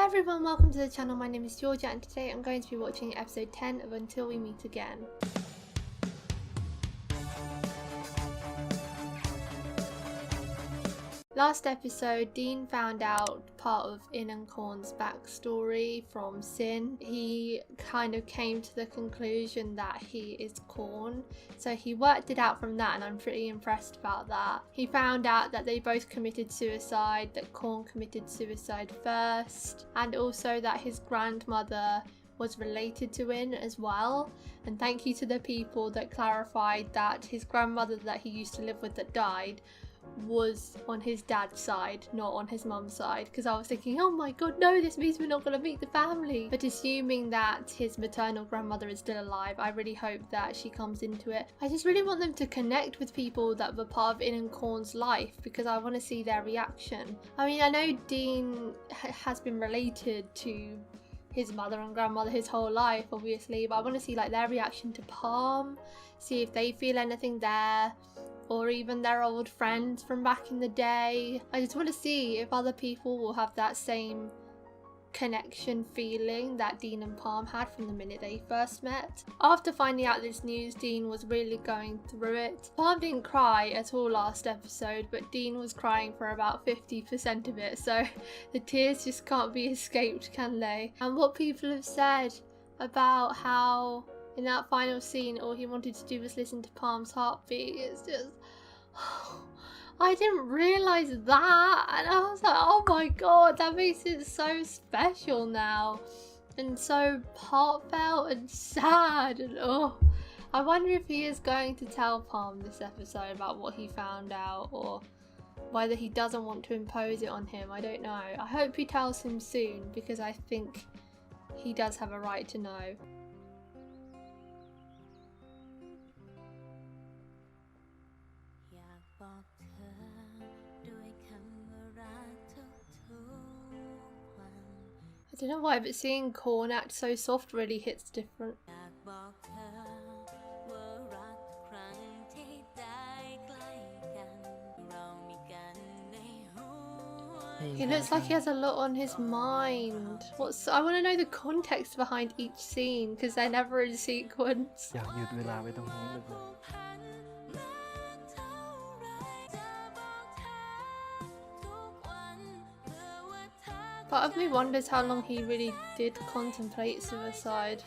Hello everyone, welcome to the channel. My name is Georgia and today I'm going to be watching episode 10 of Until We Meet Again. Last episode, Dean found out part of In and Korn's backstory from Sin. He kind of came to the conclusion that he is Korn, so he worked it out from that and I'm pretty impressed about that. He found out that they both committed suicide, that Korn committed suicide first, and also that his grandmother was related to In as well. And thank you to the people that clarified that his grandmother that he used to live with that died was on his dad's side, not on his mum's side, because I was thinking, oh my god, no, this means we're not going to meet the family. But assuming that his maternal grandmother is still alive, I really hope that she comes into it. I just really want them to connect with people that were part of In and Korn's life because I want to see their reaction. I mean, I know Dean has been related to his mother and grandmother his whole life, obviously, but I want to see like their reaction to Pharm, see if they feel anything there, or even their old friends from back in the day. I just want to see if other people will have that same connection feeling that Dean and Pharm had from the minute they first met. After finding out this news, Dean was really going through it. Pharm didn't cry at all last episode, but Dean was crying for about 50% of it, so the tears just can't be escaped, can they? And what people have said about how in that final scene all he wanted to do was listen to Pharm's heartbeat, it's just I didn't realise that, and I was like, oh my god, that makes it so special now and so heartfelt and sad. And oh, I wonder if he is going to tell Pharm this episode about what he found out, or whether he doesn't want to impose it on him. I don't know. I hope he tells him soon because I think he does have a right to know. I don't know why, but seeing Korn act so soft really hits different. He looks like he has a lot on his mind. I want to know the context behind each scene because they're never in sequence. Part of me wonders how long he really did contemplate suicide.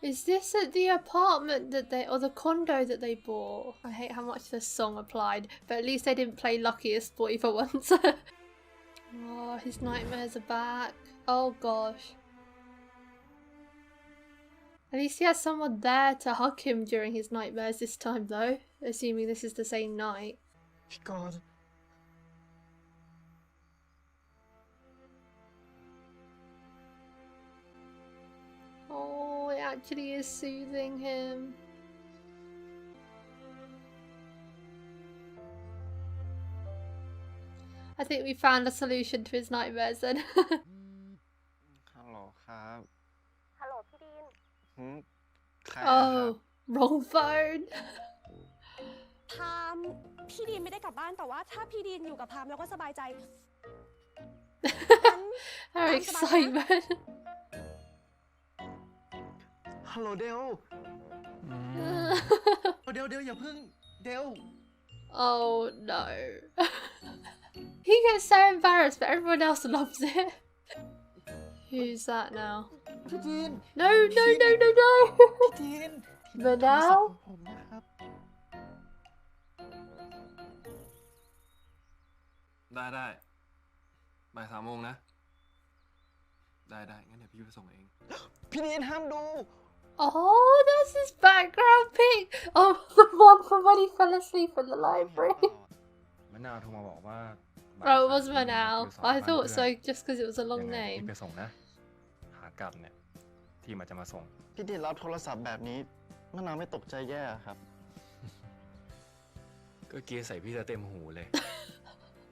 Is this at the apartment that or the condo that they bought? I hate how much this song applied, but at least they didn't play Luckiest Boy for once. Oh, his nightmares are back. Oh gosh. At least he has someone there to hug him during his nightmares this time though, assuming this is the same night. God. Oh, it actually is soothing him. I think we found a solution to his nightmares then. Hello, ครับ ฮัลโหลพี่ดีน ใครอะครับ Oh, wrong phone. พามพี่ดีนไม่ได้กลับบ้านแต่ว่าถ้าพี่ดีนอยู่กับพามแล้วก็สบายใจ Her excitement. ฮัลโหลเดลเดลอย่าเพิ่งเดล Oh no. He gets so embarrassed, but everyone else loves it. Who's that now? พี่จีน No. พี่จีน But now? ผมนะครับได้บ่าย3 โมงนะได้งั้นเดี๋ยวพี่ไปส่งเอง พี่จีนห้ามดู Oh, that's his background pic. Oh, the one from when he fell asleep in the library. มะนาวโทรมาบอกว่า Oh, it was Manal. I thought so just because it was a long ยังไง name. พี่ไปส่งนะขากลับเนี่ยที่มันจะมาส่ง พี่จีนรับโทรศัพท์แบบนี้มะนาวไม่ตกใจแย่ครับ ก็เกียร์ใส่พี่จะเต็มหูเลย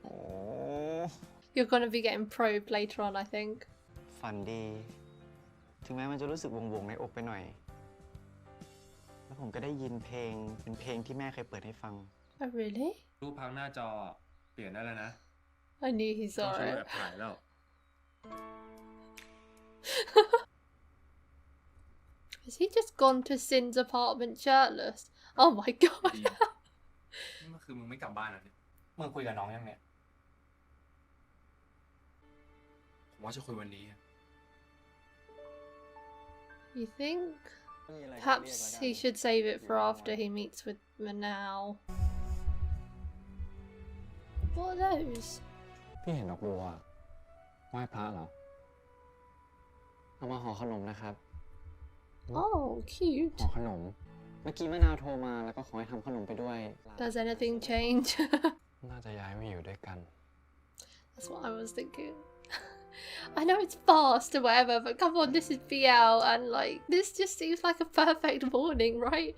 โอ้ You're gonna be getting probed later on, I think. ฝันดี ถึงแม้มันจะรู้สึกวงในอกไปหน่อย แล้วผมก็ได้ยินเพลงเป็นเพลงที่แม่เคยเปิดให้ฟัง Oh, really? รูปพักหน้าจอเปลี่ยนได้แล้วนะ I knew he ต้อง saw ใช้ it. แบบถ่ายแล้ว Has he just gone to Sin's apartment shirtless? Oh my god. ดีนี่มันคือมึงไม่กลับบ้านอ่ะเนี่ย มึงคุยกับน้องยังเนี่ย ผมว่าจะคุยวันนี้ You think? Perhaps he should save it for after he meets with Manal. What are those? พี่เห็นดอกบัวไหว้พระเหรอ เอามาห่อขนมนะครับ Oh, cute. ห่อขนม เมื่อกี้มะนาวโทรมาแล้วก็ขอให้ทำขนมไปด้วย Does anything change? น่าจะย้ายมาอยู่ด้วยกัน That's what I was thinking. I know it's fast or whatever, but come on, this is BL and like, this just seems like a perfect morning, right?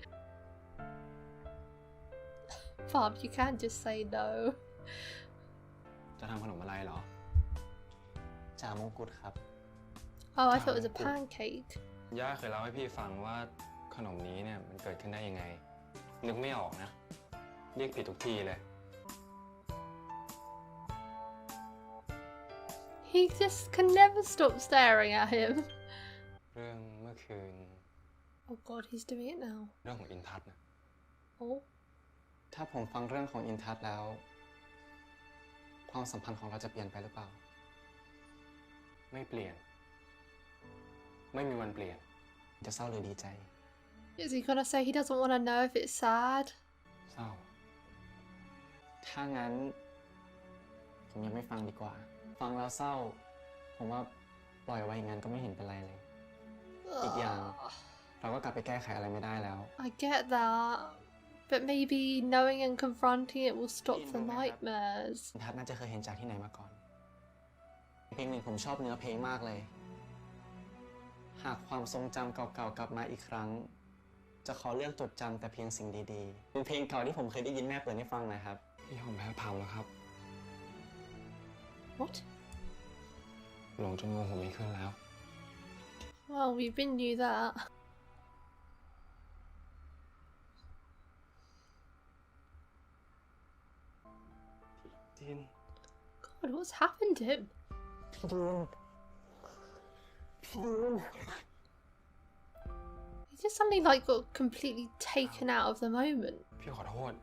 Pharm, you can't just say no. จะทำขนมอะไรเหรอ จ่ามงกุฎครับ Oh, I thought it was a pancake. ย่าเคยเล่าให้พี่ฟังว่าขนมนี้เนี่ยมันเกิดขึ้นได้ยังไง นึกไม่ออกนะ เรียกผิดทุกทีเลย He just can never stop staring at him. เรื่องเมื่อคืน Oh god, he's doing it now. เรื่องของอินทัศน์นะ Oh. ถ้าผมฟังเรื่องของอินทัศน์แล้ว ความสัมพันธ์ของเราจะเปลี่ยนไปหรือเปล่า ไม่เปลี่ยน ไม่มีวันเปลี่ยน จะเศร้าหรือดีใจ Is he gonna say he doesn't want to know if it's sad? เศร้า ถ้างั้น ผมยังไม่ฟังดีกว่า ฟังแล้วเศร้า ผมว่าปล่อยไว้อย่างนั้นก็ไม่เห็นเป็นไรเลย อีกอย่าง เราก็กลับไปแก้ไขอะไรไม่ได้แล้ว I get that. But maybe knowing and confronting it will stop the nightmares. อินทัศน์น่าจะเคยเห็นจากที่ไหนมาก่อน เพลงหนึ่งผมชอบเนื้อเพลงมากเลย หากความทรงจำเก่าๆกลับมาอีกครั้ง จะขอเลือกจดจำแต่เพียงสิ่งดีๆ เป็นเพลงเก่าที่ผมเคยได้ยินแม่เปิดให้ฟังนะครับพี่ผมแพ้พามแล้วครับ What? หลงจนงงผมไม่ขึ้นแล้ว Well, we've been knew that. ดิน God, what's happened to him? พี่ดิน He just suddenly like got completely taken out of the moment. พี่ขอโทษ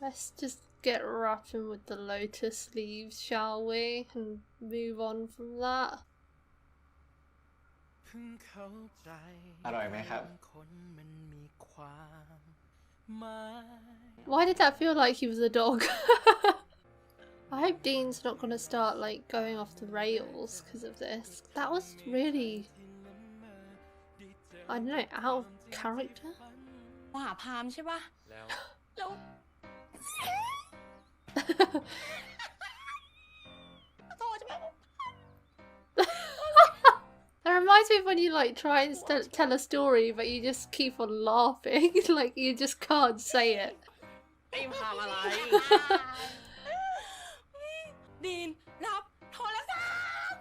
Let's just get wrapping with the lotus leaves, shall we? And move on from that. อร่อยไหมครับ Why did that feel like he was a dog? I hope Dean's not gonna start like going off the rails because of this. That was really, I don't know, out of character. มาหาพามใช่ปะแล้ว That reminds me of when you like try and tell a story but you just keep on laughing. Like you just can't say it. ไอ้พามอะไร ดีนรับโทรศัพท์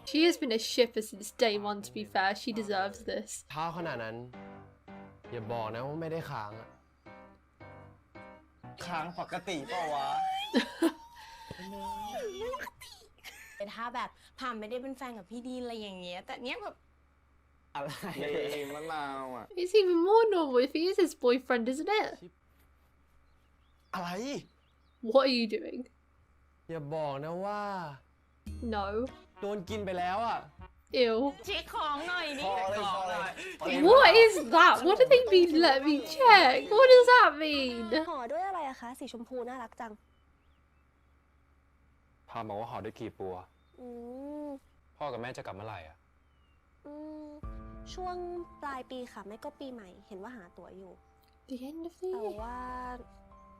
She has been a shipper since day one, to be fair. She deserves this. เท้าขนาดนั้น อย่าบอกนะว่าไม่ได้ค้างอะ ค้างปกติเปล่าวะ แต่ถ้าแบบพามไม่ได้เป็นแฟนกับพี่ดีนอะไรอย่างเงี้ยแต่เนี้ยแบบ อะไรมะนาวอ่ะ It's even more normal if he is his boyfriend, isn't it? อะไร What are you doing? อย่าบอกนะว่า No. โดนกินไปแล้วอ่ะ Ew. เช็คของหน่อยนี่ What is that? What do they mean, let me check? What does that mean? ห่อด้วยอะไรอะคะสีชมพูน่ารักจัง พาบอกว่าห่อด้วยกีบบัว อืม พ่อกับแม่จะกลับเมื่อไหร่อ่ะ อืมช่วงปลายปีค่ะไม่ก็ปีใหม่เห็นว่าหาตั๋วอยู่ The end of the แต่ year? ว่า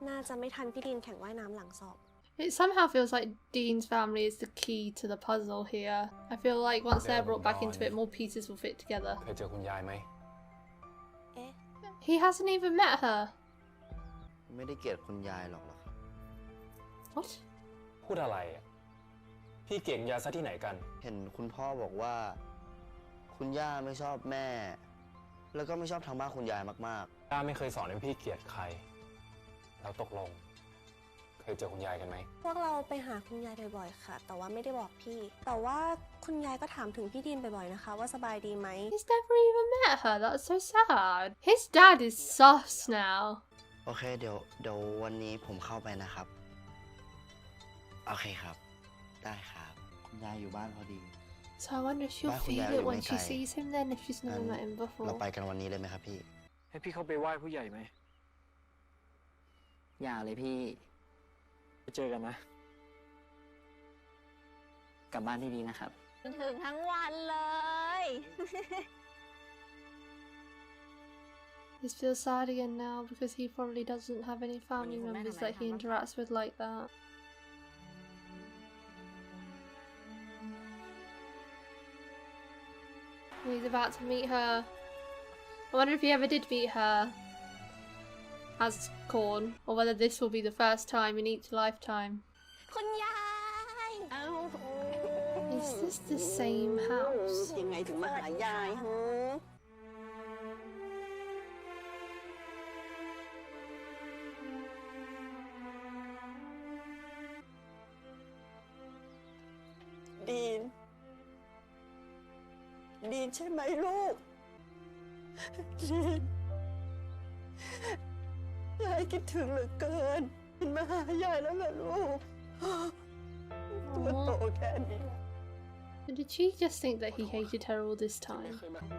น่าจะไม่ทันพี่ดีนแข่งว่ายน้ำหลังสอบ It somehow feels like Dean's family is the key to the puzzle here. I feel like once they're brought back into it, more pieces will fit together. เคยเจอคุณยายไหม เอ๊ะ He hasn't even met her. ไม่ได้เกลียดคุณยายหรอกครับ What? พูดอะไรอ่ะ พี่เก่งยาซะที่ไหนกัน เห็นคุณพ่อบอกว่า คุ คุณย่าไม่ชอบแม่ แล้วก็ไม่ชอบทางบ้านคุณยายมาก ย่าไม่เคยสอนให้พี่เกลียดใคร แล้วตกลง เคยเจอคุณยายกันไหม พวกเราไปหาคุณยายบ่อยๆค่ะ แต่ว่าไม่ได้บอกพี่ แต่ว่าคุณยายก็ถามถึงพี่ดินบ่อยๆนะคะ ว่าสบายดีไหม He's never even met her. That's so sad. His dad is sus now. ๆ โอเคเดี๋ยววันนี้ผมเข้าไปนะครับ โอเคครับ ได้ครับ คุณยายอยู่บ้านพอดี So I wonder if she'll Bye, feel Kuya, it when she Lumekay. sees him then, if she's never งั้น met him เรา before. ไปกันวันนี้เลยไหมครับพี่ ให้พี่เข้าไปไหว้ผู้ใหญ่ไหม อย่าเลยพี่ ไปเจอกันนะ กลับบ้านที่ดีนะครับ ถึงทั้งวันเลย He feels sad again now because he probably doesn't have any family members that he interacts with like that. He's about to meet her. I wonder if he ever did meet her as Korn, or whether this will be the first time in each lifetime. คุณยาย Is this the same house? ยังไงถึงมาหายายฮะดีน ดีนใช่ไหมลูก ดีน ยายคิดถึงเหลือเกินมาหายายแล้วล่ะลูก ตัวโตแค่นี้ And did she just think that he hated her all this time?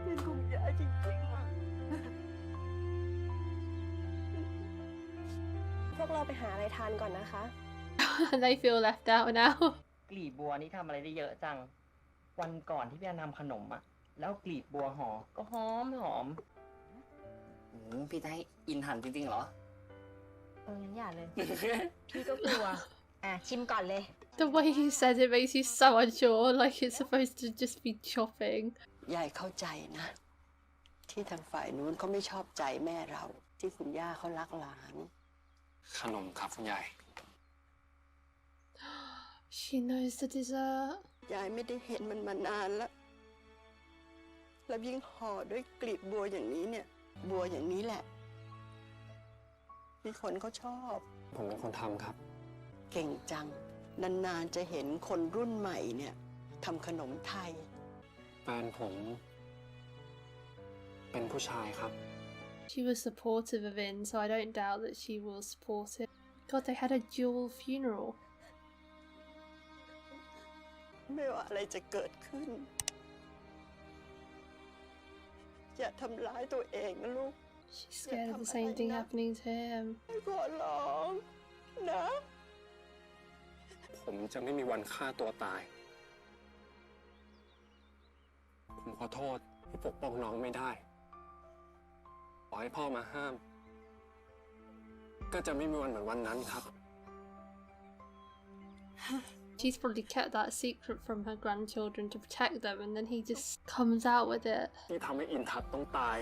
เป็นของยายจริงๆ พวกเราไปหาอะไรทานก่อนนะคะ They feel left out now. กลีบบัวนี่ทำอะไรได้เยอะจัง วันก่อนที่พี่ทำขนมอะแล้วกลีบบัวห่อก็หอมพี่จะให้อินหันจริงๆเหรอ งั้นอย่าเลย พี่ก็กลัว ชิมก่อนเลย The way he said it makes you so unsure, like it's supposed to just be chopping. ยายเข้าใจนะ ที่ทางฝ่ายนู้นเขาไม่ชอบใจแม่เรา ที่คุณย่าเขารักหลาน ขนมครับคุณยาย She knows the dessert. ยายไม่ได้เห็นมันมานานแล้ว แล้วยิ่งห่อด้วยกลีบบัวอย่างนี้เนี่ย บัวอย่างนี้แหละ มีคนเขาชอบ ผมเป็นคนทำครับ เก่งจัง นานๆจะเห็นคนรุ่นใหม่เนี่ยทำขนมไทย แฟนผมเป็นผู้ชายครับ She was supportive of it, so I don't doubt that she will support it. God, they had a dual funeral. ไม่ว่าอะไรจะเกิดขึ้น อย่าทำร้ายตัวเองนะลูก She's scared of the same thing happening to him. ขอร้องนะ ผมจะไม่มีวันฆ่าตัวตาย ผมขอโทษที่ปกป้องน้องไม่ได้ขอให้พ่อมาห้าม ก็จะไม่มีวันเหมือนวันนั้นครับ She's probably kept that secret from her grandchildren to protect them, and then he just comes out with it. ที่ทำให้อินทัศน์ต้องตาย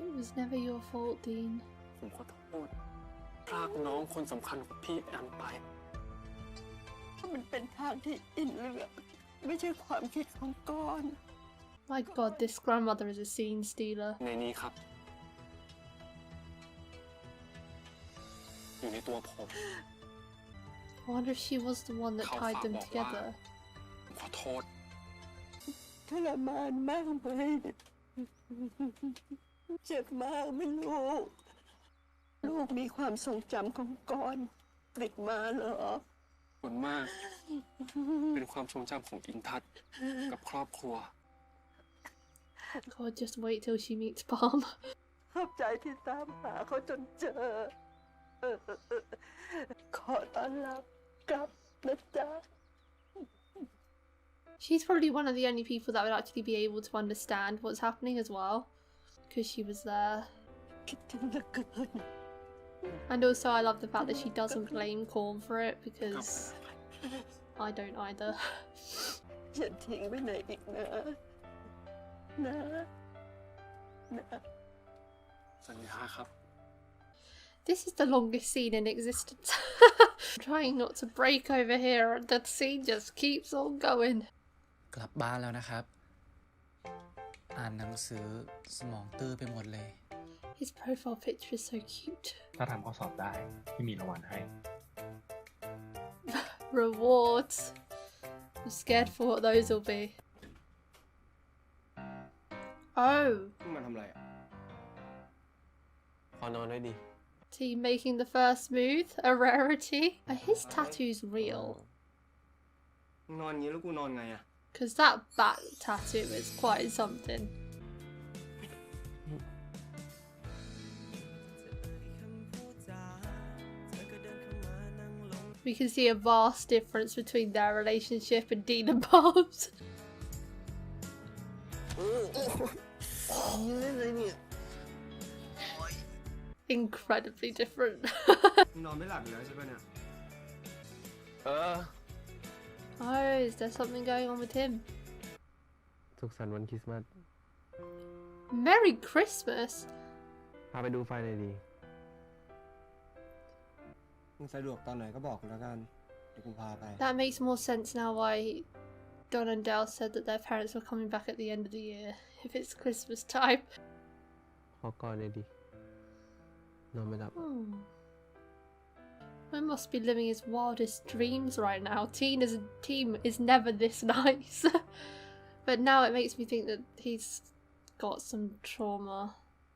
It was never your fault, Dean. ผมขอโทษพรากน้องคนสำคัญของพี่แอมไป มันเป็นทางที่อินเลือกไม่ใช่ความคิดของก้อน My God, this grandmother is a scene stealer. ในนี้ครับ อยู่ในตัวผม I wonder if she was the one that tied them together. ผมขอโทษ ทรมานมากไหมเจ็บมากไหมลูก ลูกมีความทรงจำของก้อนติดมาเหรอ ขอบคุณมาก เป็นความทรงจำของอินทัศน์กับครอบครัว God, just wait till she meets Pharm. ขอบใจที่ตามหาเขาจนเจอ ขอต้อนรับกลับนะจ๊ะ She's probably one of the only people that would actually be able to understand what's happening as well, because she was there. คิดถึงเหลือเกิน And also I love the fact that she doesn't blame Korn for it, because I don't either. อย่าทิ้งไปไหนอีกนะนะ สัญญาครับ This is the longest scene in existence. I'm trying not to break over here, and the scene just keeps on going. กลับบ้านแล้วนะครับ อ่านหนังสือสมองตื้อไปหมดเลย His profile picture is so cute. ถ้าทำข้อสอบได้ที่มีรางวัลให้ Rewards. I'm scared for what those will be. Oh. มันทำอะไรอ่ะ ขอนอนด้วยดิ Team making the first move, a rarity. Are his tattoos real? นอนงี้แล้วกูนอนไงอ่ะ Because that back tattoo is quite something. We can see a vast difference between their relationship and Dean and Bob's. Incredibly different. นอนไม่หลับอยู่แล้วใช่ปะเนี่ย Oh, is there something going on with him? สุขสันต์วันคริสต์มาส Merry Christmas! พาไปดูไฟหน่อยดีมึงสะดวกตอนไหนก็บอกกูแล้วกัน เดี๋ยวกูพาไป That makes more sense now why Don and Dale said that their parents were coming back at the end of the year, if it's Christmas time. ขอกอดหน่อยดิ นอนไม่หลับ I must be living his wildest dreams right now. Team is never this nice. But now it makes me think that he's got some trauma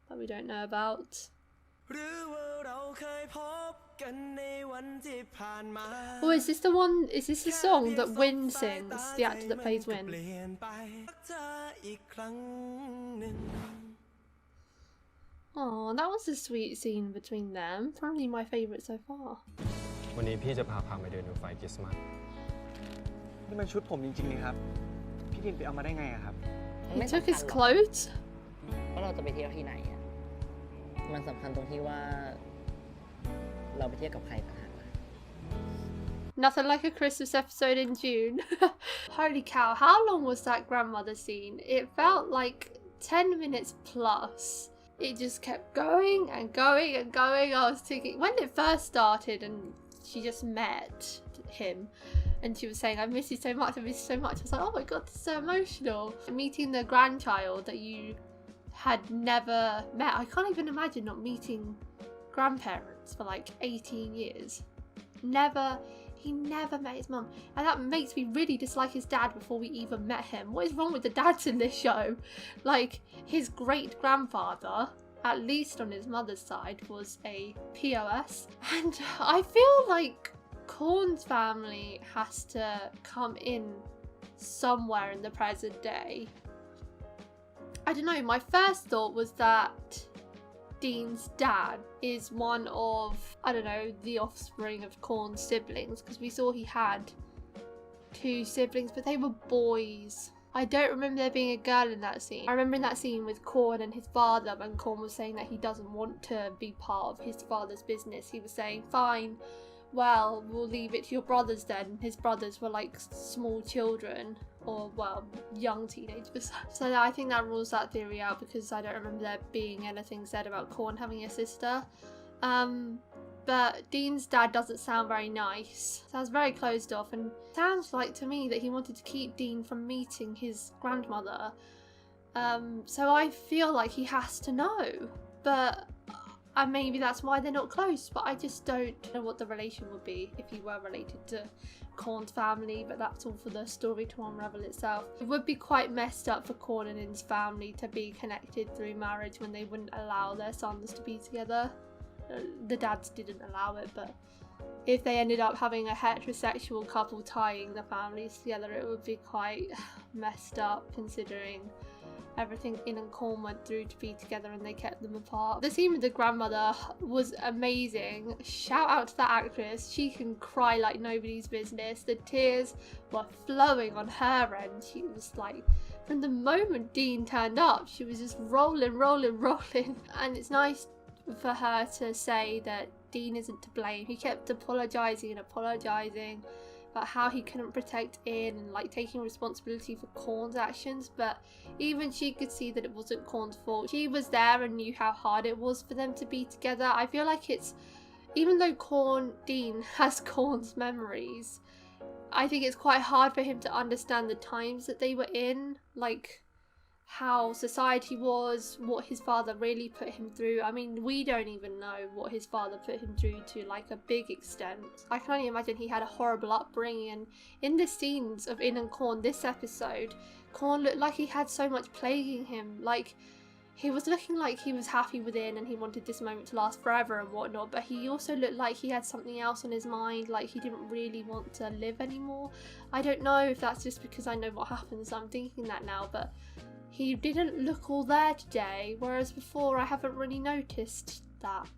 that we don't know about. Oh, is this the one? Is this the song that Win sings? The actor that plays Win. Oh, that was a sweet scene between them. Probably my favourite so far. วันนี้พี่จะพาพาไปเดินดูไฟคริสต์มาส นี่มันชุดผมจริงๆเลยครับ พี่ดินไปเอามาได้ไงอะครับ He took his clothes. ว่าเราจะไปเที่ยวที่ไหนอ่ะ มันสำคัญตรงที่ว่า เราไปเที่ยวกับใครต่างหากล่ะ Nothing like a Christmas episode in June. Holy cow, how long was that grandmother scene? It felt like 10 minutes plus. It just kept going and going and going. I was thinking, when it first started and she just met him and she was saying, I miss you so much, I miss you so much. I was like, oh my god, this is so emotional. Meeting the grandchild that you had never met. I can't even imagine not meeting grandparents for like 18 years. He never met his mum, and that makes me really dislike his dad before we even met him. What is wrong with the dads in this show? Like, his great grandfather, at least on his mother's side, was a POS, and I feel like Korn's family has to come in somewhere in the present day. I don't know, my first thought was that Dean's dad is one of, I don't know, the offspring of Korn's siblings, because we saw he had 2 siblings, but they were boys. I don't remember there being a girl in that scene. I remember in that scene with Korn and his father, when Korn was saying that he doesn't want to be part of his father's business, he was saying, fine, well, we'll leave it to your brothers then. His brothers were like small children, or well, young teenagers. So I think that rules that theory out, because I don't remember there being anything said about Korn having a sister. But Dean's dad doesn't sound very nice. Sounds very closed off, and sounds like to me that he wanted to keep Dean from meeting his grandmother. So I feel like he has to know, but and maybe that's why they're not close, but I just don't know what the relation would be if he were related to Korn's family, but that's all for the story to unravel itself. It would be quite messed up for Korn and his family to be connected through marriage when they wouldn't allow their sons to be together. The dads didn't allow it, but if they ended up having a heterosexual couple tying the families together, it would be quite messed up, considering everything In and Korn went through to be together and they kept them apart. The scene with the grandmother was amazing. Shout out to that actress. She can cry like nobody's business. The tears were flowing on her end. She was like, from the moment Dean turned up, she was just rolling. And it's nice for her to say that Dean isn't to blame. He kept apologising about how he couldn't protect In and like taking responsibility for Korn's actions, but even she could see that it wasn't Korn's fault. She was there and knew how hard it was for them to be together. I feel like it's, even though Dean has Korn's memories, I think it's quite hard for him to understand the times that they were in. Like, how society was, what his father really put him through. I mean, we don't even know what his father put him through to like a big extent. I can only imagine he had a horrible upbringing, and in the scenes of In and Korn this episode, Korn looked like he had so much plaguing him. Like, he was looking like he was happy within and he wanted this moment to last forever and whatnot, but he also looked like he had something else on his mind, like he didn't really want to live anymore. I don't know if that's just because I know what happened, so I'm thinking that now, but he didn't look all there today, whereas before I haven't really noticed that.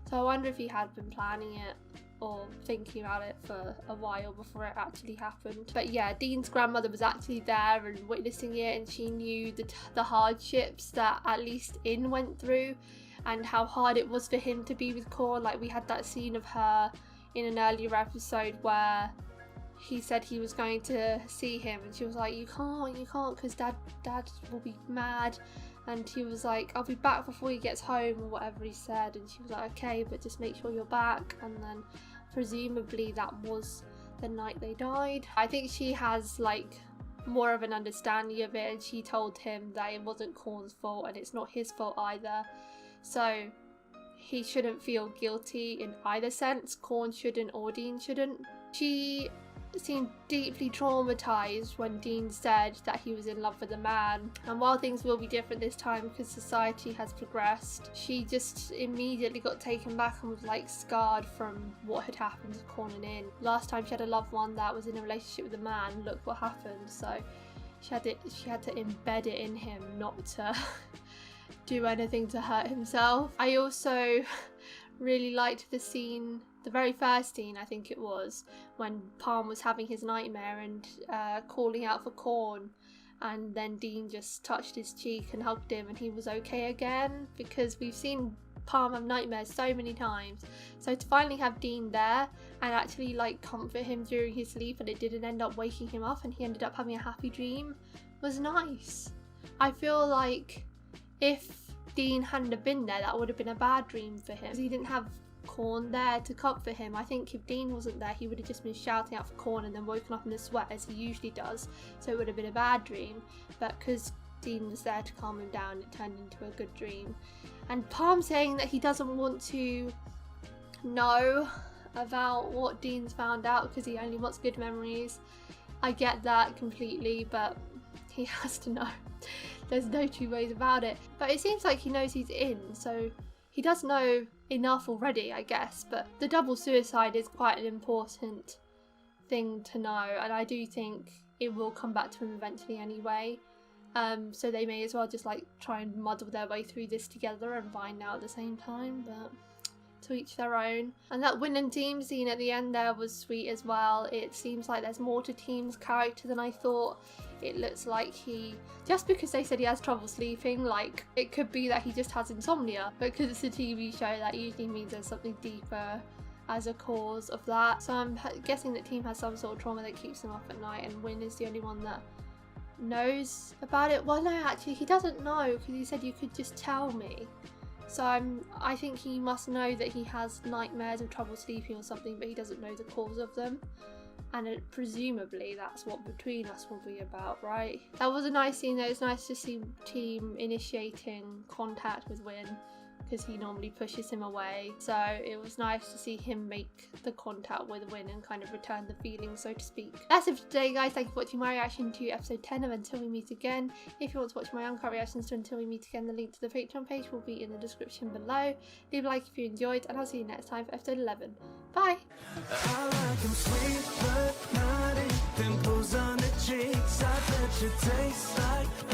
So I wonder if he had been planning it or thinking about it for a while before it actually happened. But yeah, Dean's grandmother was actually there and witnessing it, and she knew the hardships that at least In went through and how hard it was for him to be with Korn. Like, we had that scene of her in an earlier episode where he said he was going to see him and she was like, you can't because dad will be mad, and he was like, I'll be back before he gets home or whatever he said, and she was like, okay, but just make sure you're back. And then presumably that was the night they died. I think she has like more of an understanding of it, and she told him that it wasn't Korn's fault and it's not his fault either, so he shouldn't feel guilty in either sense. Korn shouldn't or Dean shouldn't. She seemed deeply traumatized when Dean said that he was in love with a man, and while things will be different this time because society has progressed, she just immediately got taken back and was like scarred from what had happened to Korn and In. Last time she had a loved one that was in a relationship with a man, look what happened. So she had to embed it in him not to do anything to hurt himself. I also really liked the scene, the very first scene I think it was, when Pharm was having his nightmare and calling out for Korn, and then Dean just touched his cheek and hugged him and he was okay again, because we've seen Pharm have nightmares so many times. So to finally have Dean there and actually like comfort him during his sleep and it didn't end up waking him up and he ended up having a happy dream was nice. I feel like if Dean hadn't have been there, that would have been a bad dream for him. He didn't have Korn there to comfort him. I think if Dean wasn't there, he would have just been shouting out for Korn and then woken up in a sweat as he usually does, so it would have been a bad dream. But because Dean was there to calm him down, it turned into a good dream. And Pharm saying that he doesn't want to know about what Dean's found out because he only wants good memories, I get that completely, but he has to know. There's no two ways about it. But it seems like he knows he's in, so he does know enough already, I guess. But the double suicide is quite an important thing to know, and I do think it will come back to him eventually anyway. So they may as well just like try and muddle their way through this together and find out at the same time, but to each their own. And that Win and Team scene at the end there was sweet as well. It seems like there's more to Team's character than I thought. It looks like he, just because they said he has trouble sleeping, like it could be that he just has insomnia, but because it's a TV show that usually means there's something deeper as a cause of that. So I'm guessing that Team has some sort of trauma that keeps him up at night, and Win is the only one that knows about it. Well, no, actually he doesn't know, because he said you could just tell me. So I think he must know that he has nightmares or trouble sleeping or something, but he doesn't know the cause of them. And presumably that's what Between Us will be about, right? That was a nice scene though. It's nice to see Team initiating contact with Win, because he normally pushes him away. So it was nice to see him make the contact with Win and kind of return the feeling, so to speak. That's it for today, guys. Thank you for watching my reaction to episode 10 of Until We Meet Again. If you want to watch my uncut reactions to Until We Meet Again, the link to the Patreon page will be in the description below. Leave a like if you enjoyed, and I'll see you next time for episode 11. Bye! I like 'em sweet but naughty, dimples on the cheeks. I bet you taste like